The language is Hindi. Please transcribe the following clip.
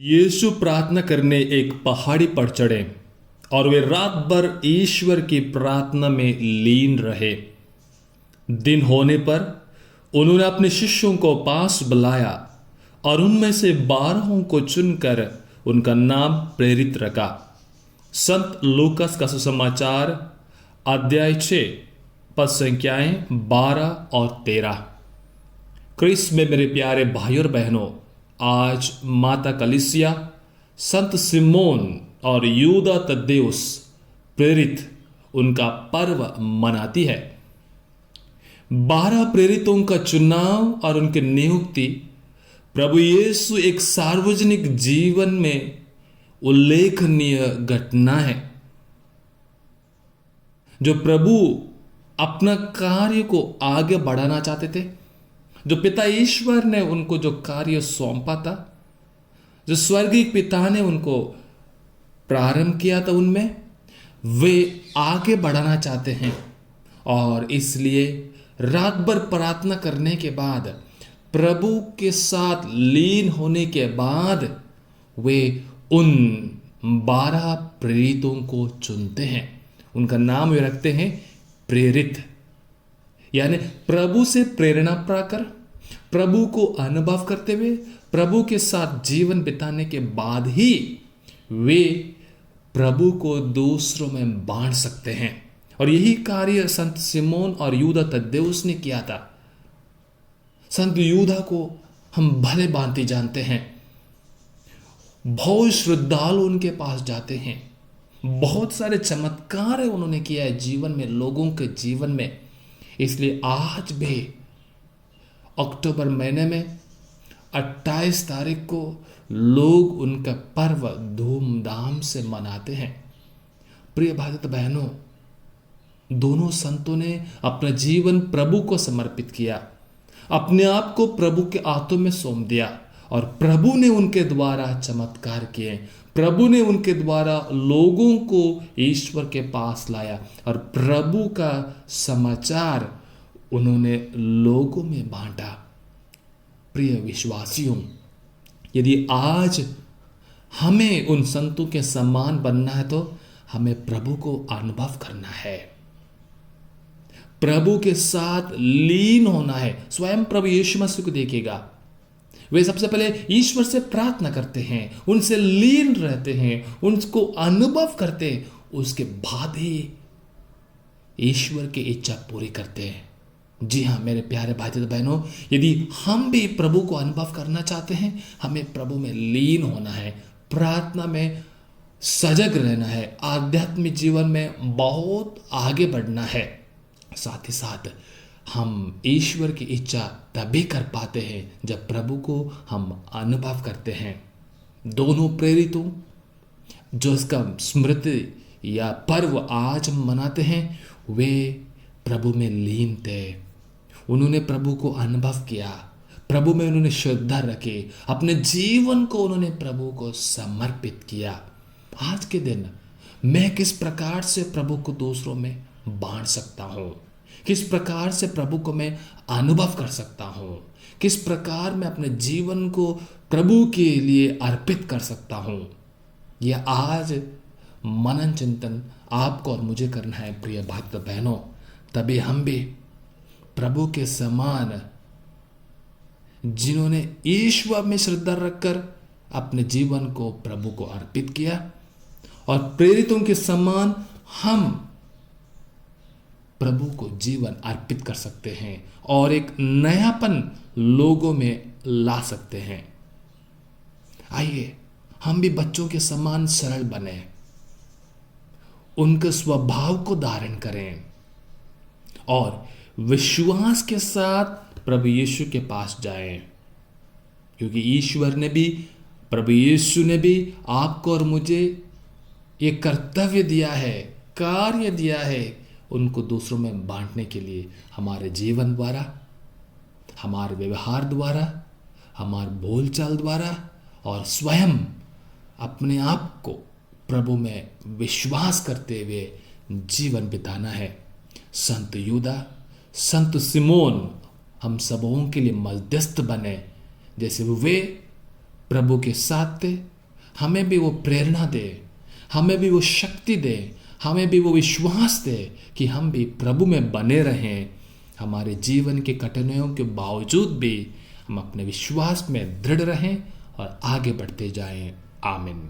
यीशु प्रार्थना करने एक पहाड़ी पर चढ़े और वे रात भर ईश्वर की प्रार्थना में लीन रहे। दिन होने पर उन्होंने अपने शिष्यों को पास बुलाया और उनमें से 12 को चुनकर उनका नाम प्रेरित रखा। संत लूकस का सुसमाचार अध्याय 6 पद संख्याएं 12 और 13। क्रिस्त में मेरे प्यारे भाई और बहनों, आज माता कलीसिया संत सिमोन और यूदा तद्देउस प्रेरित उनका पर्व मनाती है। 12 प्रेरितों का चुनाव और उनकी नियुक्ति प्रभु यीशु एक सार्वजनिक जीवन में उल्लेखनीय घटना है, जो प्रभु अपना कार्य को आगे बढ़ाना चाहते थे। जो पिता ईश्वर ने उनको जो कार्य सौंपा था, जो स्वर्गीय पिता ने उनको प्रारंभ किया था, उनमें वे आगे बढ़ाना चाहते हैं। और इसलिए रात भर प्रार्थना करने के बाद, प्रभु के साथ लीन होने के बाद, वे उन 12 प्रेरितों को चुनते हैं। उनका नाम वे रखते हैं प्रेरित, यानी प्रभु से प्रेरणा पाकर, प्रभु को अनुभव करते हुए, प्रभु के साथ जीवन बिताने के बाद ही वे प्रभु को दूसरों में बांट सकते हैं। और यही कार्य संत सिमोन और यूदा तद्देउस ने किया था। संत यूदा को हम भले भांति जानते हैं। बहुत श्रद्धालु उनके पास जाते हैं, बहुत सारे चमत्कार उन्होंने किया है जीवन में, लोगों के जीवन में। इसलिए आज भी अक्टूबर महीने में 28 तारीख को लोग उनका पर्व धूमधाम से मनाते हैं। प्रिय भाई बहनों, दोनों संतों ने अपना जीवन प्रभु को समर्पित किया, अपने आप को प्रभु के हाथों में सौंप दिया, और प्रभु ने उनके द्वारा चमत्कार किए। प्रभु ने उनके द्वारा लोगों को ईश्वर के पास लाया, और प्रभु का समाचार उन्होंने लोगों में बांटा। प्रिय विश्वासियों, यदि आज हमें उन संतों के समान बनना है तो हमें प्रभु को अनुभव करना है, प्रभु के साथ लीन होना है। स्वयं प्रभु यीशु मसीह को देखिएगा, वे सबसे पहले ईश्वर से प्रार्थना करते हैं, उनसे लीन रहते हैं, उनको अनुभव करते हैं, उसके बाद ही ईश्वर की इच्छा पूरी करते हैं। जी हाँ मेरे प्यारे भाई बहनों, यदि हम भी प्रभु को अनुभव करना चाहते हैं, हमें प्रभु में लीन होना है, प्रार्थना में सजग रहना है, आध्यात्मिक जीवन में बहुत आगे बढ़ना है। साथ ही साथ हम ईश्वर की इच्छा तभी कर पाते हैं जब प्रभु को हम अनुभव करते हैं। दोनों प्रेरितों जो इसका स्मृति या पर्व आज हम मनाते हैं, वे प्रभु में लीन थे। उन्होंने प्रभु को अनुभव किया, प्रभु में उन्होंने श्रद्धा रखी, अपने जीवन को उन्होंने प्रभु को समर्पित किया। आज के दिन मैं किस प्रकार से प्रभु को दूसरों में बांट सकता हूँ, किस प्रकार से प्रभु को मैं अनुभव कर सकता हूँ, किस प्रकार मैं अपने जीवन को प्रभु के लिए अर्पित कर सकता हूँ, यह आज मनन चिंतन आपको और मुझे करना है। प्रिय भाई बहनों, तभी हम भी प्रभु के समान, जिन्होंने ईश्वर में श्रद्धा रखकर अपने जीवन को प्रभु को अर्पित किया, और प्रेरितों के समान हम प्रभु को जीवन अर्पित कर सकते हैं और एक नयापन लोगों में ला सकते हैं। आइए हम भी बच्चों के समान सरल बने, उनके स्वभाव को धारण करें और विश्वास के साथ प्रभु यीशु के पास जाएं, क्योंकि ईश्वर ने भी, प्रभु यीशु ने भी आपको और मुझे ये कर्तव्य दिया है, कार्य दिया है, उनको दूसरों में बांटने के लिए। हमारे जीवन द्वारा, हमारे व्यवहार द्वारा, हमारे बोलचाल द्वारा, और स्वयं अपने आप को प्रभु में विश्वास करते हुए जीवन बिताना है। संत यूदा, संत सिमोन हम सबों के लिए मध्यस्थ बने, जैसे वे प्रभु के साथ दे, हमें भी वो प्रेरणा दे, हमें भी वो शक्ति दे, हमें भी वो विश्वास दे कि हम भी प्रभु में बने रहें। हमारे जीवन के कठिनाइयों के बावजूद भी हम अपने विश्वास में दृढ़ रहें और आगे बढ़ते जाएं। आमीन।